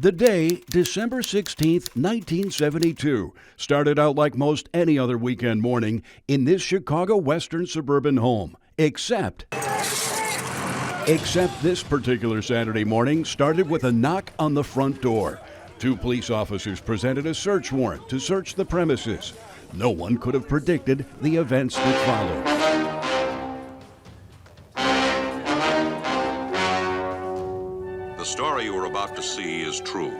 The day, December 16th, 1972, started out like most any other weekend morning in this Chicago western suburban home, except this particular Saturday morning started with a knock on the front door. Two police officers presented a search warrant to search the premises. No one could have predicted the events that followed. The story you are about to see is true.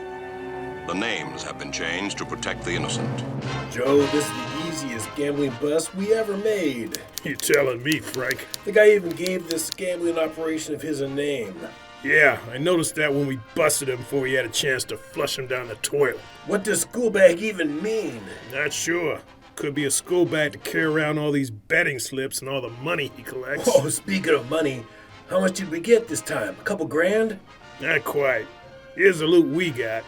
The names have been changed to protect the innocent. Joe, this is the easiest gambling bust we ever made. You telling me, Frank? The guy even gave this gambling operation of his a name. Yeah, I noticed that when we busted him before he had a chance to flush him down the toilet. What does schoolbag even mean? Not sure. Could be a school bag to carry around all these betting slips and all the money he collects. Oh, speaking of money, how much did we get this time? A couple grand? Not quite. Here's the loot we got.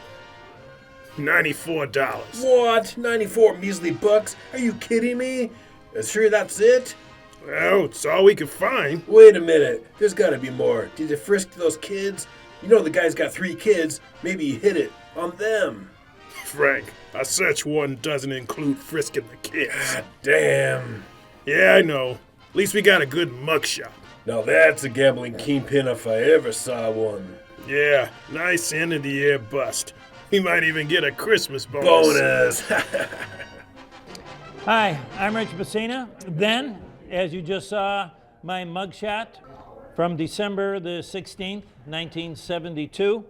$94. What? 94 measly bucks? Are you kidding me? Sure that's it? Well, it's all we could find. Wait a minute. There's gotta be more. Did you frisk those kids? You know the guy's got 3 kids. Maybe he hit it on them. Frank, a search warrant doesn't include frisking the kids. God damn. Yeah, I know. At least we got a good mugshot. Now that's a gambling kingpin if I ever saw one. Yeah, nice end of the year bust. We might even get a Christmas bonus. Hi, I'm Rich Messina. Then, as you just saw, my mugshot from December the 16th, 1972.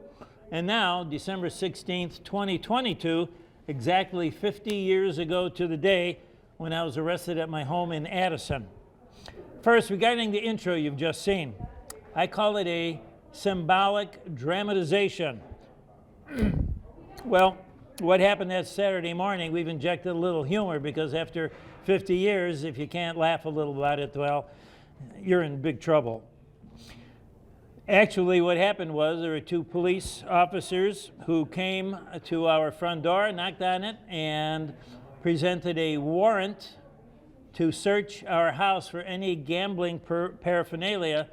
And now, December 16th, 2022, exactly 50 years ago to the day when I was arrested at my home in Addison. First, regarding the intro you've just seen, I call it a symbolic dramatization. Well, what happened that Saturday morning, we've injected a little humor because after 50 years, if you can't laugh a little about it, well, you're in big trouble. Actually, what happened was there were 2 police officers who came to our front door, knocked on it, and presented a warrant to search our house for any gambling paraphernalia,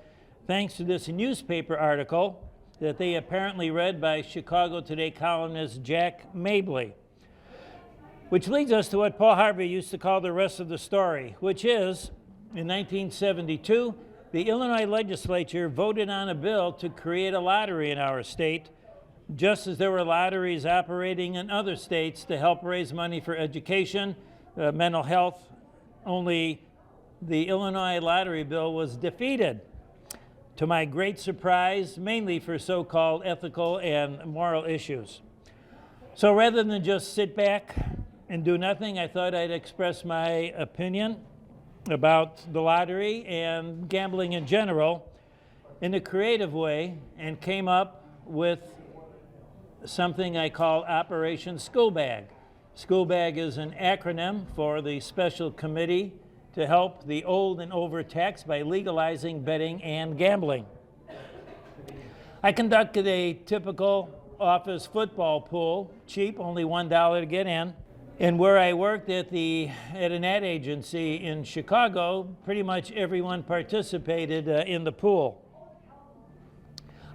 thanks to this newspaper article that they apparently read by Chicago Today columnist Jack Mabley. Which leads us to what Paul Harvey used to call the rest of the story, which is, in 1972, the Illinois legislature voted on a bill to create a lottery in our state, just as there were lotteries operating in other states to help raise money for education, mental health, only the Illinois lottery bill was defeated. To my great surprise, mainly for so-called ethical and moral issues. So rather than just sit back and do nothing, I thought I'd express my opinion about the lottery and gambling in general in a creative way, and came up with something I call Operation SCHOOLBAG. SCHOOLBAG is an acronym for the Special Committee to help the old and overtaxed by legalizing betting and gambling. I conducted a typical office football pool, cheap, only $1 to get in. And where I worked at an ad agency in Chicago, pretty much everyone participated in the pool.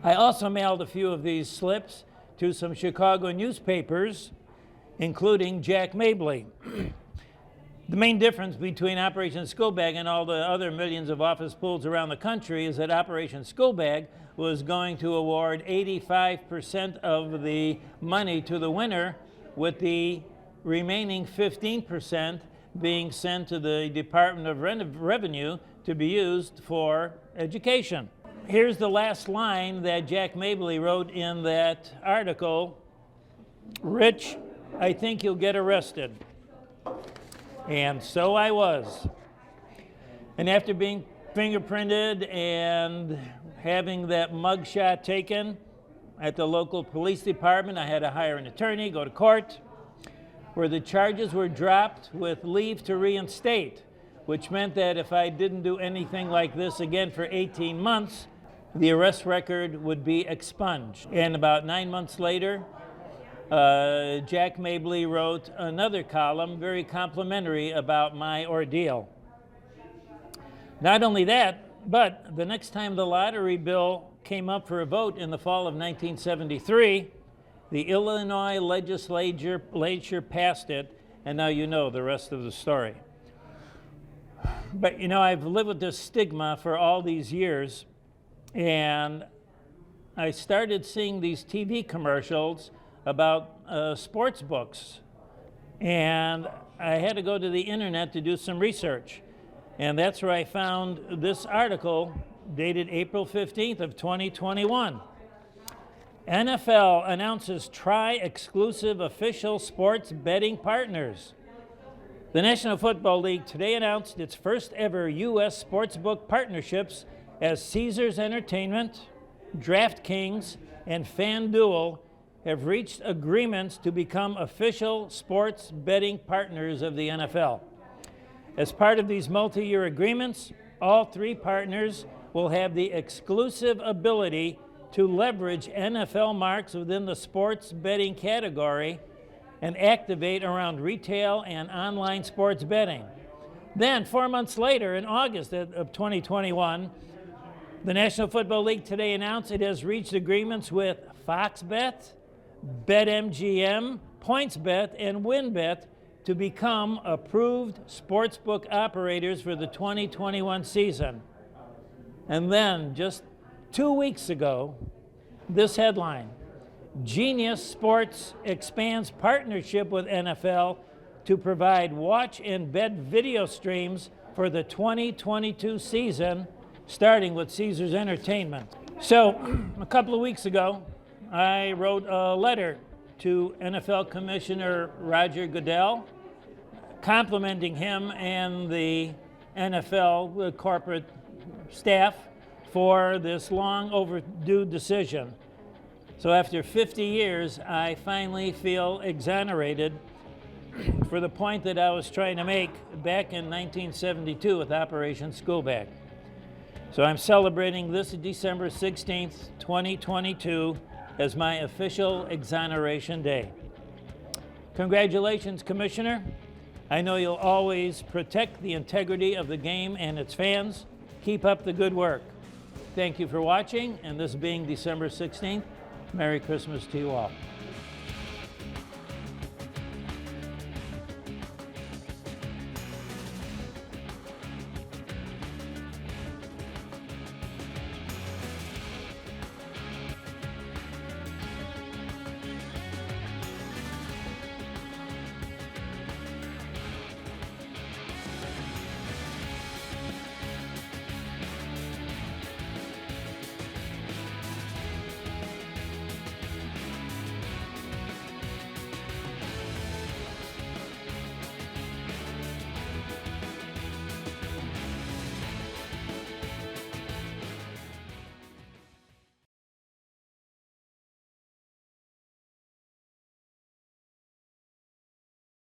I also mailed a few of these slips to some Chicago newspapers, including Jack Mabley. The main difference between Operation SCHOOLBAG and all the other millions of office pools around the country is that Operation SCHOOLBAG was going to award 85% of the money to the winner, with the remaining 15% being sent to the Department of Revenue to be used for education. Here's the last line that Jack Mabley wrote in that article: "Rich, I think you'll get arrested." And so I was. And after being fingerprinted and having that mugshot taken at the local police department, I had to hire an attorney, go to court, where the charges were dropped with leave to reinstate, which meant that if I didn't do anything like this again for 18 months, the arrest record would be expunged. And about 9 months later, Jack Mabley wrote another column, very complimentary, about my ordeal. Not only that, but the next time the lottery bill came up for a vote in the fall of 1973, The Illinois legislature passed it, and now you know the rest of the story. But you know, I've lived with this stigma for all these years, and I started seeing these TV commercials about sports books, and I had to go to the internet to do some research, and that's where I found this article dated April 15th of 2021. NFL announces tri-exclusive official sports betting partners. The National Football League today announced its first ever U.S. sportsbook partnerships as Caesars Entertainment, DraftKings, and FanDuel have reached agreements to become official sports betting partners of the NFL. As part of these multi-year agreements, all three partners will have the exclusive ability to leverage NFL marks within the sports betting category and activate around retail and online sports betting. Then, 4 months later, in August of 2021, the National Football League today announced it has reached agreements with Fox Bet, BetMGM, PointsBet, and WinBet to become approved sportsbook operators for the 2021 season. And then, just 2 weeks ago, this headline: Genius Sports expands partnership with NFL to provide watch and bet video streams for the 2022 season, starting with Caesars Entertainment. So, a couple of weeks ago, I wrote a letter to NFL Commissioner Roger Goodell, complimenting him and the NFL corporate staff for this long overdue decision. So after 50 years, I finally feel exonerated for the point that I was trying to make back in 1972 with Operation SCHOOLBAG. So I'm celebrating this December 16th, 2022 as my official exoneration day. Congratulations, Commissioner. I know you'll always protect the integrity of the game and its fans. Keep up the good work. Thank you for watching, and this being December 16th, Merry Christmas to you all.